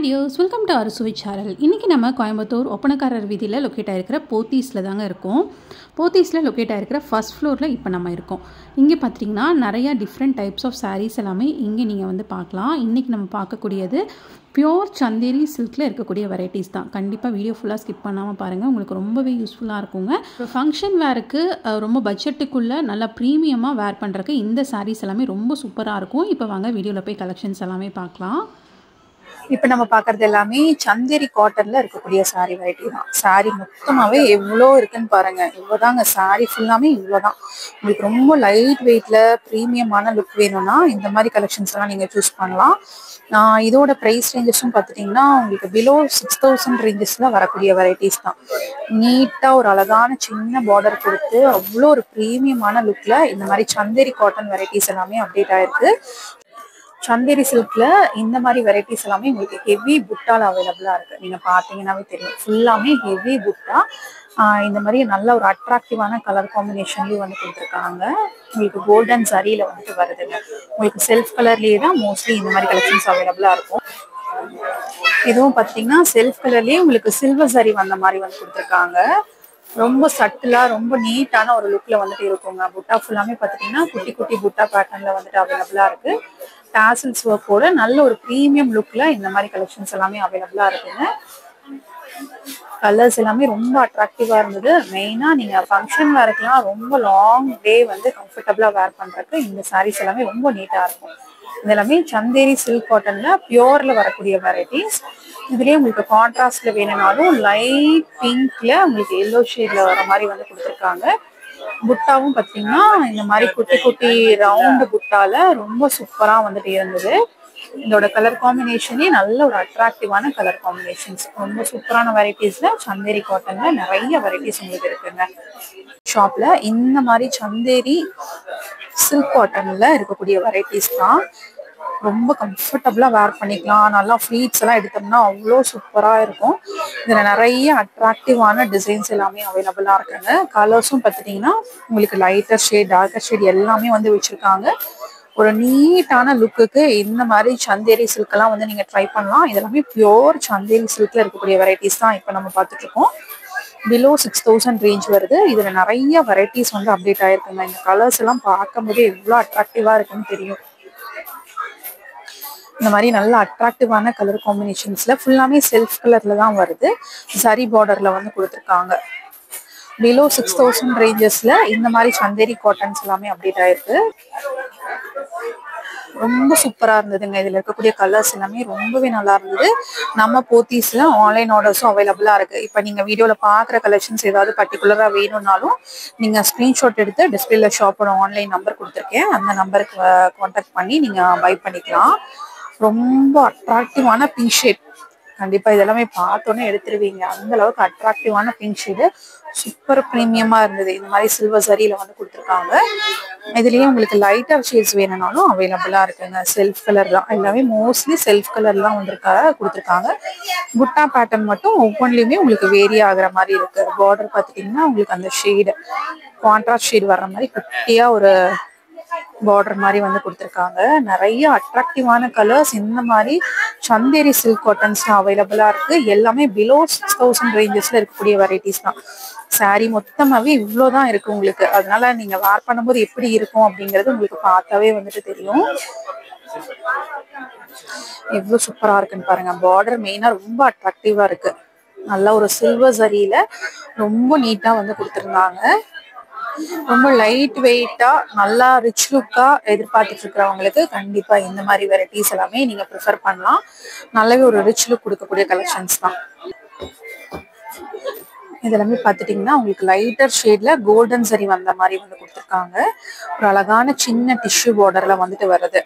Tears, welcome to அறுசுவை channel. இன்றைக்கி நம்ம கோயம்புத்தூர் ஒப்பனக்காரர் வீதியில் லொக்கேட் ஆகிருக்கிற போத்தீஸில் தாங்க இருக்கோம். போத்தீஸில் லொக்கேட் ஆகிருக்கிற ஃபர்ஸ்ட் ஃப்ளோரில் இப்போ நம்ம இருக்கோம். இங்கே பார்த்திங்கன்னா நிறையா டிஃப்ரெண்ட் டைப்ஸ் ஆஃப் சாரீஸ் எல்லாமே இங்கே நீங்கள் வந்து பார்க்கலாம். இன்றைக்கி நம்ம பார்க்கக்கூடியது பியோர் சந்தேரி சில்கில் இருக்கக்கூடிய வெரைட்டிஸ் தான். கண்டிப்பாக வீடியோ ஃபுல்லாக ஸ்கிப் பண்ணாமல் பாருங்கள், உங்களுக்கு ரொம்பவே யூஸ்ஃபுல்லாக இருக்குங்க. இப்போ ஃபங்க்ஷன் வேருக்கு ரொம்ப பட்ஜெட்டுக்குள்ளே நல்லா ப்ரீமியமாக வேர் பண்ணுறக்கு இந்த சாரீஸ் எல்லாமே ரொம்ப சூப்பராக இருக்கும். இப்போ வாங்க வீடியோவில் போய் கலெக்ஷன்ஸ் எல்லாமே பார்க்கலாம். இப்ப நம்ம பாக்குறது எல்லாமே சந்தேரி காட்டன்ல இருக்கக்கூடிய சாரி வெரைட்டி தான். சாரி மொத்தமாவே எவ்வளோ இருக்குன்னு பாருங்க. இவ்வளவுதாங்க சாரி ஃபுல்லாமே இவ்வளவுதான். உங்களுக்கு ரொம்ப லைட் வெயிட்ல ப்ரீமியமான லுக் வேணும்னா இந்த மாதிரி கலெக்ஷன்ஸ் எல்லாம் நீங்க சூஸ் பண்ணலாம். இதோட ப்ரைஸ் ரேஞ்சஸும் பார்த்துட்டிங்கன்னா உங்களுக்கு பிலோ 6000 ரேஞ்சஸ்ல வரக்கூடிய வெரைட்டிஸ் தான். நீட்டாக ஒரு அழகான சின்ன பார்டர் கொடுத்து அவ்வளோ ஒரு ப்ரீமியமான லுக்ல இந்த மாதிரி சந்தேரி காட்டன் வெரைட்டிஸ் எல்லாமே அப்டேட் ஆயிருக்கு. சந்தேரி சில்க்ல இந்த மாதிரி வெரைட்டிஸ் எல்லாமே உங்களுக்கு ஹெவி புட்டால அவைலபிளா இருக்கு. நீங்க பாத்தீங்கன்னாவே தெரியும், ஃபுல்லாமே ஹெவி புட்டா. இந்த மாதிரி நல்ல ஒரு அட்ராக்டிவான கலர் காம்பினேஷன்லயும் வந்து கொடுத்துருக்காங்க. உங்களுக்கு கோல்டன் சரியில வந்துட்டு வருதுங்க. உங்களுக்கு செல்ஃப் கலர்லயே தான் மோஸ்ட்லி இந்த மாதிரி கலெக்ஷன்ஸ் அவைலபிளா இருக்கும். இதுவும் பாத்தீங்கன்னா செல்ஃப் கலர்லயே உங்களுக்கு சில்வர் சரி வந்த மாதிரி வந்து கொடுத்துருக்காங்க. ரொம்ப சட்டிலா ரொம்ப நீட்டான ஒரு லுக்ல வந்துட்டு இருக்குங்க. புட்டா ஃபுல்லாமே பாத்தீங்கன்னா குட்டி குட்டி புட்டா பேட்டர்ன்ல வந்துட்டு அவைலபிளா இருக்கு. டாசல்ஸ் ஒர்க்கோட நல்ல ஒரு ப்ரீமியம் லுக்ல இந்த மாதிரி கலெக்ஷன்ஸ் எல்லாமே அவைலபிளா இருக்குங்க. கலர்ஸ் எல்லாமே ரொம்ப அட்ராக்டிவா இருந்தது. மெயினா நீங்க ஃபங்க்ஷன் வேர்க்கெல்லாம் ரொம்ப லாங் டே வந்து கம்ஃபர்டபுளா வேர் பண்றதுக்கு இந்த சாரீஸ் எல்லாமே ரொம்ப நீட்டா இருக்கும். இது எல்லாமே சந்தேரி சில்க் காட்டன்ல பியோர்ல வரக்கூடிய வெரைட்டிஸ். இதுலயே உங்களுக்கு கான்ட்ராஸ்ட்ல வேணும்னாலும் லைட் பிங்க்ல உங்களுக்கு எல்லோ ஷேட்ல வர மாதிரி வந்து கொடுத்துருக்காங்க. புட்டாவும் பார்த்தீங்கன்னா இந்த மாதிரி குட்டி குட்டி ரவுண்டு புட்டால ரொம்ப சூப்பரா வந்துட்டு இருந்தது. இதோட கலர் காம்பினேஷனே நல்ல ஒரு அட்ராக்டிவான கலர் காம்பினேஷன்ஸ். ரொம்ப சூப்பரான வெரைட்டிஸ்ல சந்தேரி காட்டன்ல நிறைய வெரைட்டிஸ் உங்களுக்கு இருக்குங்க. ஷாப்ல இந்த மாதிரி சந்தேரி சில்க் காட்டன்ல இருக்கக்கூடிய வெரைட்டிஸ் தான். ரொம்ப கம்ஃபர்டபுளா வேர் பண்ணிக்கலாம். நல்லா ஃப்ளீட்ஸ் எல்லாம் எடுத்தோம்னா அவ்வளோ சூப்பரா இருக்கும். இதுல நிறைய அட்ராக்டிவான டிசைன்ஸ் எல்லாமே அவைலபிளா இருக்குங்க. கலர்ஸும் பார்த்துட்டீங்கன்னா உங்களுக்கு லைட்டர் ஷேட், டார்க்கர் ஷேட் எல்லாமே வந்து வச்சிருக்காங்க. ஒரு நீட்டான லுக்குக்கு இந்த மாதிரி சந்தேரி சில்க் எல்லாம் வந்து நீங்க ட்ரை பண்ணலாம். இதெல்லாமே பியோர் சந்தேரி சில்க்ல இருக்கக்கூடிய வெரைட்டிஸ் தான் இப்போ நம்ம பார்த்துட்டு இருக்கோம். பிலோ 6000 ரேஞ்ச் வருது. இதுல நிறைய வெரைட்டிஸ் வந்து அப்டேட் ஆயிருக்குங்க. இந்த கலர்ஸ் எல்லாம் பார்க்கும்போது எவ்வளோ அட்ராக்டிவா இருக்குன்னு தெரியும். இந்த மாதிரி நல்ல அட்ராக்டிவான கலர் காம்பினேஷன்ஸ்ல ஃபுல்லாமே செல்ஃப் கலர்ல தான் வருது. சரி பார்டர்ல வந்து கொடுத்துருக்காங்க. பிலோ 6000 ரேஞ்சஸ்ல இந்த மாதிரி சந்தேரி காட்டன்ஸ் எல்லாமே அப்டேட் ஆயிருக்கு. ரொம்ப சூப்பரா இருந்ததுங்க. இதுல இருக்கக்கூடிய கலர்ஸ் எல்லாமே ரொம்பவே நல்லா இருந்தது. நம்ம போத்தீஸ்ல ஆன்லைன் ஆர்டர்ஸும் அவைலபிளா இருக்கு. இப்ப நீங்க வீடியோல பாக்குற கலெக்ஷன்ஸ் ஏதாவது பர்டிகுலரா வேணும்னாலும் நீங்க ஸ்கிரீன்ஷாட் எடுத்து டிஸ்பிளேல ஷாப்போட ஆன்லைன் நம்பர் கொடுத்துருக்கேன், அந்த நம்பருக்கு கான்டாக்ட் பண்ணி நீங்க பை பண்ணிக்கலாம். ரொம்ப அட்ராக்டிவான பிங்க் ஷேட், கண்டிப்பா இதெல்லாமே பார்த்தோன்னே எடுத்துருவீங்க. அந்த அளவுக்கு அட்ராக்டிவான பிங்க் ஷேடு சூப்பர் ப்ரீமியமா இருந்தது. இந்த மாதிரி சில்வர் சரியில வந்து கொடுத்துருக்காங்க. இதுலயே உங்களுக்கு லைட்டர் ஷேட்ஸ் வேணும்னாலும் அவைலபிளா இருக்குங்க. செல்ஃப் கலர் தான் எல்லாமே, மோஸ்ட்லி செல்ஃப் கலர் தான் கொடுத்துருக்காங்க. புட்டா பேட்டர்ன் மட்டும் ஒவ்வொன்றிலுமே உங்களுக்கு வேரி ஆகுற மாதிரி இருக்கு. பார்டர் பார்த்துட்டீங்கன்னா உங்களுக்கு அந்த ஷேடு கான்ட்ராஸ்ட் ஷேட் வர்ற மாதிரி குட்டியா ஒரு பார்டர் மாதிரி வந்து கொடுத்துருக்காங்க. நிறைய அட்ராக்டிவான கலர்ஸ் இந்த மாதிரி சந்தேரி சில்க் காட்டன்ஸ் அவைலபிளா இருக்கு. எல்லாமே பிலோ 6000 ரேஞ்சஸ்ல இருக்கக்கூடிய வெரைட்டிஸ் தான். சாரி மொத்தமாவே இவ்வளோதான் இருக்கு உங்களுக்கு. அதனால நீங்க வேர் பண்ணும்போது எப்படி இருக்கும் அப்படிங்கிறது உங்களுக்கு பார்த்தாவே வந்துட்டு தெரியும். எவ்வளவு சூப்பரா இருக்குன்னு பாருங்க. பார்டர் மெயினா ரொம்ப அட்ராக்டிவா இருக்கு. நல்ல ஒரு சில்வர் சரியில ரொம்ப நீட்டா வந்து கொடுத்துருந்தாங்க. ரொம்ப லைட் வெயிட்டா நல்லா ரிச் லுக்கா எதிர்பார்த்துட்டு இருக்கிறவங்களுக்கு கண்டிப்பா இந்த மாதிரி வெரைட்டிஸ் எல்லாமே நீங்க ப்ரிஃபர் பண்ணலாம். நல்லாவே ஒரு ரிச் லுக் கொடுக்கக்கூடிய கலெக்ஷன்ஸ் தான். இதெல்லாமே பார்த்துட்டீங்கன்னா உங்களுக்கு லைட்டர் ஷேட்ல கோல்டன் சரி வந்த மாதிரி வந்து கொடுத்துருக்காங்க. ஒரு அழகான சின்ன டிஷ்யூ பார்டர்ல வந்துட்டு வருது.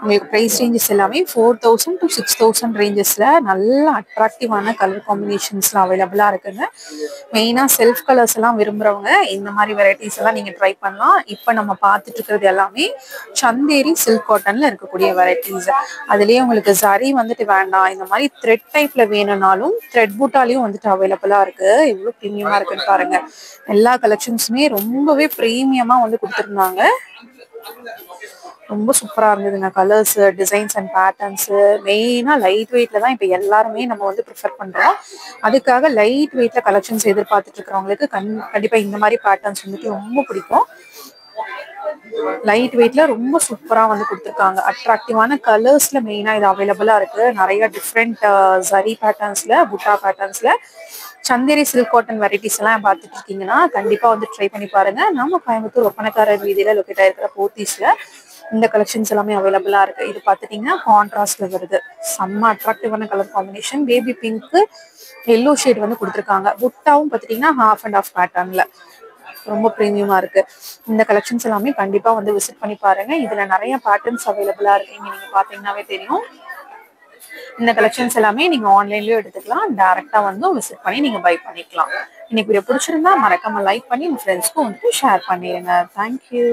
உங்களுக்கு ப்ரைஸ் ரேஞ்சஸ் எல்லாமே 4000 to 6000 ரேஞ்சஸ்ல நல்ல அட்ராக்டிவான கலர் காம்பினேஷன்ஸ்லாம் அவைலபிளா இருக்குங்க. மெயினா செல்ஃப் கலர்ஸ் எல்லாம் விரும்புறவங்க இந்த மாதிரி வெரைட்டிஸ் எல்லாம் நீங்க ட்ரை பண்ணலாம். இப்போ நம்ம பார்த்துட்டு இருக்கிறது எல்லாமே சந்தேரி சில்க் காட்டன்ல இருக்கக்கூடிய வெரைட்டிஸ். அதுலயே உங்களுக்கு சரி வந்துட்டு வேண்டாம், இந்த மாதிரி த்ரெட் டைப்ல வேணும்னாலும் த்ரெட் பூட்டாலையும் வந்துட்டு அவைலபிளா இருக்கு. எவ்வளவு ப்ரீமியமா இருக்குன்னு பாருங்க. எல்லா கலெக்ஷன்ஸுமே ரொம்பவே ப்ரீமியமா வந்து கொடுத்துருந்தாங்க. ரொம்ப சூப்பரா இருந்ததுங்க. Colours, designs and patterns. மெயினா லைட் வெயிட்ல தான் இப்ப எல்லாருமே நம்ம வந்து ப்ரிஃபர் பண்றோம். அதுக்காக லைட் வெயிட்ல கலெக்ஷன்ஸ் எதிர்பார்த்துட்டு இருக்கிறவங்களுக்கு கண்டிப்பா இந்த மாதிரி பேட்டர்ன்ஸ் வந்துட்டு ரொம்ப பிடிக்கும். லைட் வெயிட்ல ரொம்ப சூப்பரா வந்து கொடுத்துருக்காங்க. அட்ராக்டிவான கலர்ஸ்ல மெயினா இது அவைலபிளா இருக்கு. நிறைய டிஃப்ரெண்ட் சரி பேட்டர்ன்ஸ்ல, புட்டா பேட்டர்ன்ஸ்ல, சந்தேரி சில்க் காட்டன் வெரைட்டிஸ் எல்லாம் பார்த்துட்டு இருக்கீங்கன்னா கண்டிப்பா வந்து ட்ரை பண்ணி பாருங்க. நம்ம கோயம்புத்தூர் ஒப்பனக்காரர் வீதியில லொக்கேட் ஆயிருக்கிற போத்தீஸ்ல இந்த கலெக்ஷன்ஸ் எல்லாமே அவைலபிளா இருக்கு. இது பாத்துட்டீங்கன்னா கான்ட்ராஸ்ட்ல வருது. செம்ம அட்ராக்டிவான colour combination. Baby pink, yellow shade வந்து கொடுத்துருக்காங்க. புட்டாவும் பாத்துட்டீங்கன்னா ஹாஃப் அண்ட் ஆஃப் பேட்டர்ன்ல ரொம்ப பிரீமியமா இருக்கு. இந்த கலெக்ஷன்ஸ் எல்லாமே கண்டிப்பா வந்து விசிட் பண்ணி பாருங்க. இதுல நிறைய பேட்டர்ன்ஸ் அவைலபிளா இருக்கு. நீங்க பாத்தீங்கன்னாவே தெரியும். இந்த கலெக்ஷன்ஸ் எல்லாமே நீங்க ஆன்லைன்லயும் எடுத்துக்கலாம், டைரக்டா வந்து விசிட் பண்ணி நீங்க பை பண்ணிக்கலாம். இன்னைக்கு வீடியோ பிடிச்சிருந்தா மறக்காம லைக் பண்ணி உங்க ஃப்ரெண்ட்ஸ்க்கும் வந்து ஷேர் பண்ணிடுங்க. தேங்க்யூ.